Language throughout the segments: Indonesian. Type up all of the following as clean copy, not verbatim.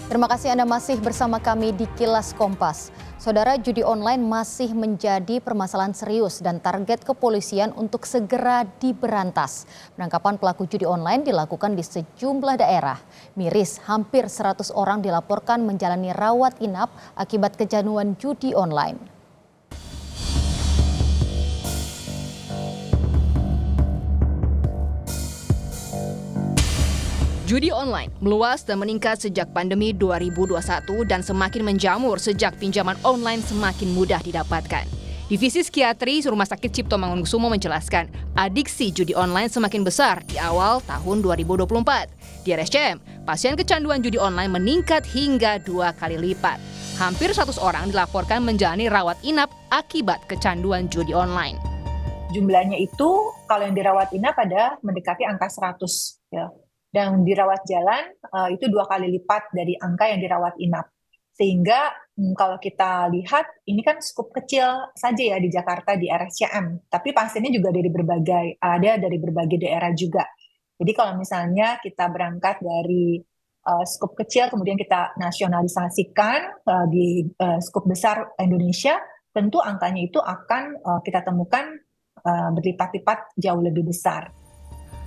Terima kasih Anda masih bersama kami di Kilas Kompas. Saudara, judi online masih menjadi permasalahan serius dan target kepolisian untuk segera diberantas. Penangkapan pelaku judi online dilakukan di sejumlah daerah. Miris, hampir 100 orang dilaporkan menjalani rawat inap akibat kecanduan judi online. Judi online meluas dan meningkat sejak pandemi 2021 dan semakin menjamur sejak pinjaman online semakin mudah didapatkan. Divisi Psikiatri Rumah Sakit Cipto Mangunkusumo menjelaskan, adiksi judi online semakin besar di awal tahun 2024. Di RSCM, pasien kecanduan judi online meningkat hingga 2 kali lipat. Hampir 100 orang dilaporkan menjalani rawat inap akibat kecanduan judi online. Jumlahnya itu kalau yang dirawat inap ada mendekati angka 100 ya. Dan dirawat jalan itu 2 kali lipat dari angka yang dirawat inap. Sehingga kalau kita lihat ini kan skup kecil saja ya di Jakarta di RSCM. Tapi pasiennya juga dari berbagai daerah juga. Jadi kalau misalnya kita berangkat dari skup kecil kemudian kita nasionalisasikan di skup besar Indonesia, tentu angkanya itu akan kita temukan berlipat-lipat jauh lebih besar.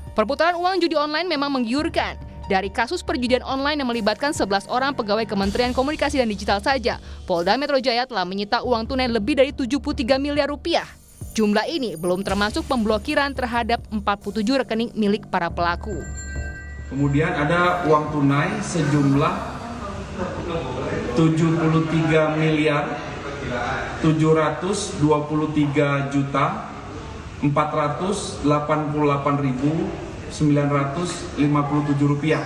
Perputaran uang judi online memang menggiurkan. Dari kasus perjudian online yang melibatkan 11 orang pegawai Kementerian Komunikasi dan Digital saja, Polda Metro Jaya telah menyita uang tunai lebih dari 73 miliar rupiah. Jumlah ini belum termasuk pemblokiran terhadap 47 rekening milik para pelaku. Kemudian ada uang tunai sejumlah 73 miliar 723 juta 488.957 rupiah.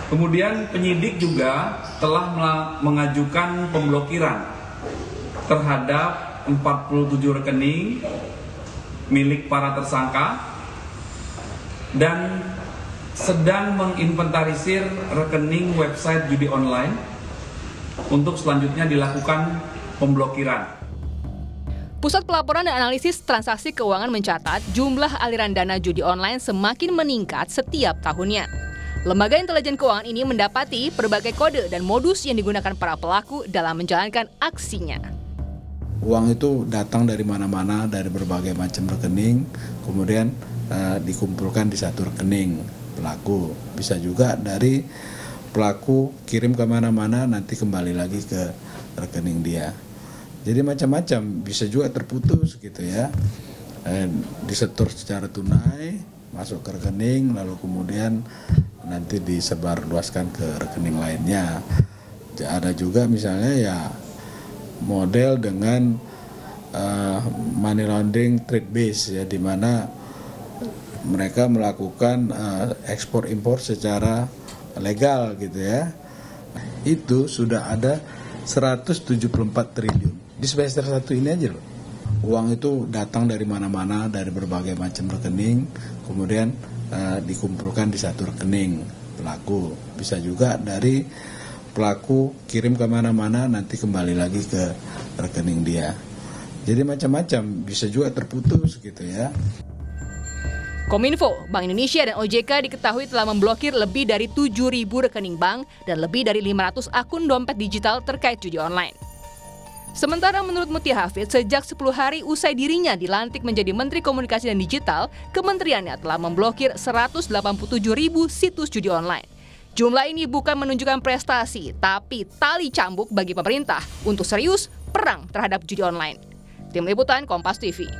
Kemudian penyidik juga telah mengajukan pemblokiran terhadap 47 rekening milik para tersangka dan sedang menginventarisir rekening website judi online untuk selanjutnya dilakukan pemblokiran. Pusat Pelaporan dan Analisis Transaksi Keuangan mencatat jumlah aliran dana judi online semakin meningkat setiap tahunnya. Lembaga intelijen keuangan ini mendapati berbagai kode dan modus yang digunakan para pelaku dalam menjalankan aksinya. Uang itu datang dari mana-mana, dari berbagai macam rekening, kemudian dikumpulkan di satu rekening pelaku. Bisa juga dari pelaku kirim ke mana-mana, nanti kembali lagi ke rekening dia. Jadi macam-macam, bisa juga terputus gitu ya, disetor secara tunai, masuk ke rekening, lalu kemudian nanti disebarluaskan ke rekening lainnya. Ada juga misalnya ya model dengan money laundering trade base ya, di mana mereka melakukan ekspor impor secara legal gitu ya. Itu sudah ada 174 triliun. Di semester 1 ini aja loh. Uang itu datang dari mana-mana, dari berbagai macam rekening, kemudian dikumpulkan di satu rekening pelaku. Bisa juga dari pelaku kirim ke mana-mana, nanti kembali lagi ke rekening dia. Jadi macam-macam, bisa juga terputus gitu ya. Kominfo, Bank Indonesia dan OJK diketahui telah memblokir lebih dari 7.000 rekening bank dan lebih dari 500 akun dompet digital terkait judi online. Sementara menurut Mutia Hafid, sejak 10 hari usai dirinya dilantik menjadi Menteri Komunikasi dan Digital, kementeriannya telah memblokir 187.000 situs judi online. Jumlah ini bukan menunjukkan prestasi, tapi tali cambuk bagi pemerintah untuk serius perang terhadap judi online. Tim Liputan Kompas TV.